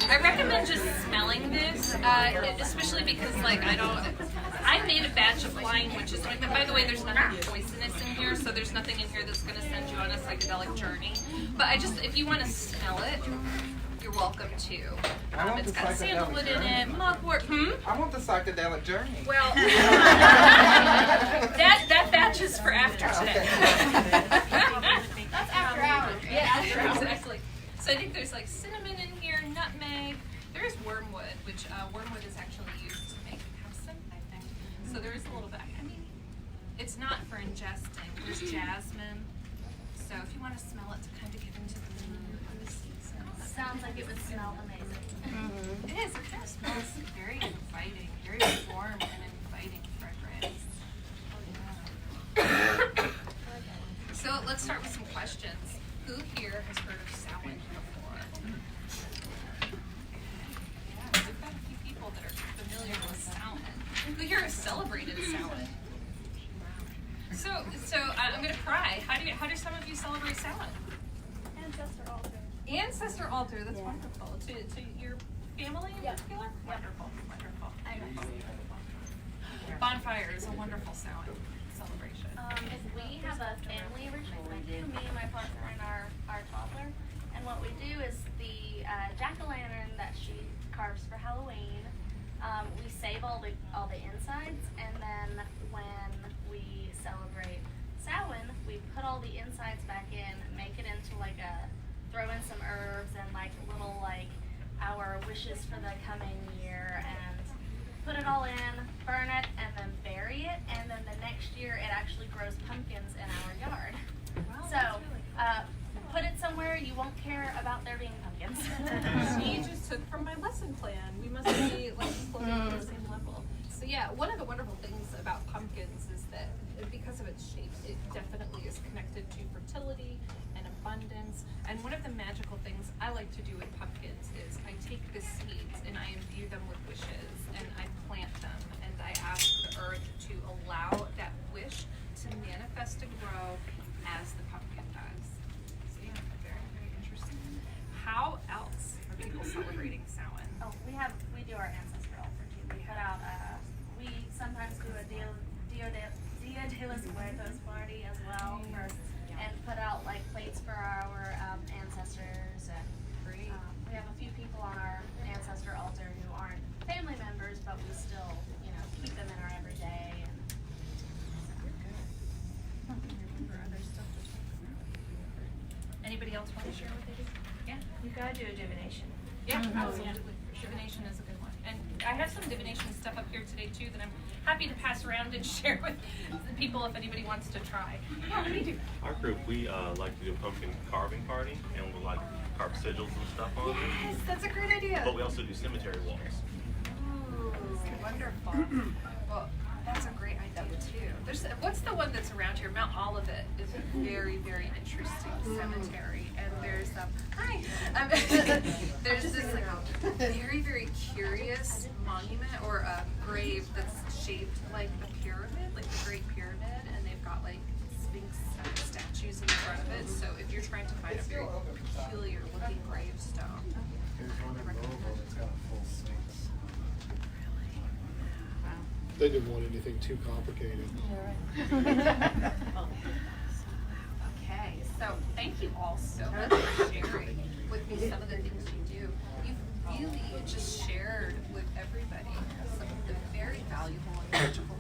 I recommend just smelling this, especially because I made a batch of flying witches ointment. By the way, there's nothing poisonous in here, so there's nothing in here that's going to send you on a psychedelic journey. But if you want to smell it, you're welcome to. It's got sandalwood in it, mugwort. I want the psychedelic journey. Well, that batch is for after today. That's after hours. Yeah, exactly. So I think there's like cinnamon in here, nutmeg. There is wormwood, which wormwood is actually used to make absinthe, I think. So there is a little bit. I mean, it's not for ingesting. There's jasmine. So if you want to smell it to kind of get into the mood of the season. Sounds like it would smell amazing. It is. It kind of smells very inviting, very warm and inviting fragrance. So let's start with some questions. Who here has heard of Samhain before? Yeah, we've got a few people that are familiar with Samhain. Who here has celebrated Samhain? So I'm gonna pry. How do some of you celebrate Samhain? Ancestor altar. Ancestor altar. That's wonderful. To your family in particular. Wonderful. Bonfire is a wonderful Samhain celebration. We have a family ritual, me and my partner and our toddler, and what we do is the jack-o'-lantern that she carves for Halloween, we save all the insides, and then when we celebrate Samhain, we put all the insides back in, make it into throw in some herbs and little our wishes for the coming year, and put it all in, burn it, and then bury it, and then the next year it actually grows pumpkins in our yard. Wow, So, put it somewhere you won't care about there being pumpkins. You just took from my lesson plan. We must be floating on the same level. So yeah, one of the wonderful things about pumpkins is that because of its shape, it definitely is connected to fertility and abundance. And one of the magical things I like to do with pumpkins is I take the seeds and I imbue them with wishes, and I plant them, and I ask the earth to allow that wish to manifest and grow as the pumpkin does. So yeah, very, very interesting. How else are people celebrating Samhain? Oh, we do our ancestor altar too. We put out we sometimes do a Dia de los Muertos party as well, and put out plates for our ancestors, and we have a few people on our ancestor altar who aren't family members, but we still keep them in our everyday. Anybody else want to share what they do? Yeah. You gotta do a divination. Yeah, absolutely. Divination is a good one. And I have some divination stuff up here today too that I'm happy to pass around and share with the people if anybody wants to try. Yeah, what do you do? Our group, we like to do a pumpkin carving party, and we'll carve sigils and stuff on them. Yes, that's a great idea. But we also do cemetery walks. Ooh, wonderful. Well, that's a great idea too. What's the one that's around here? Mount Olivet is a very, very interesting cemetery, and there's there's this very, very curious monument or a grave that's shaped like a pyramid, like the Great Pyramid, and they've got Sphinx statues in front of it. So if you're trying to find a very peculiar looking gravestone, They didn't want anything too complicated. Okay, so thank you all so much for sharing with me some of the things you do. You've really just shared with everybody some of the very valuable and magical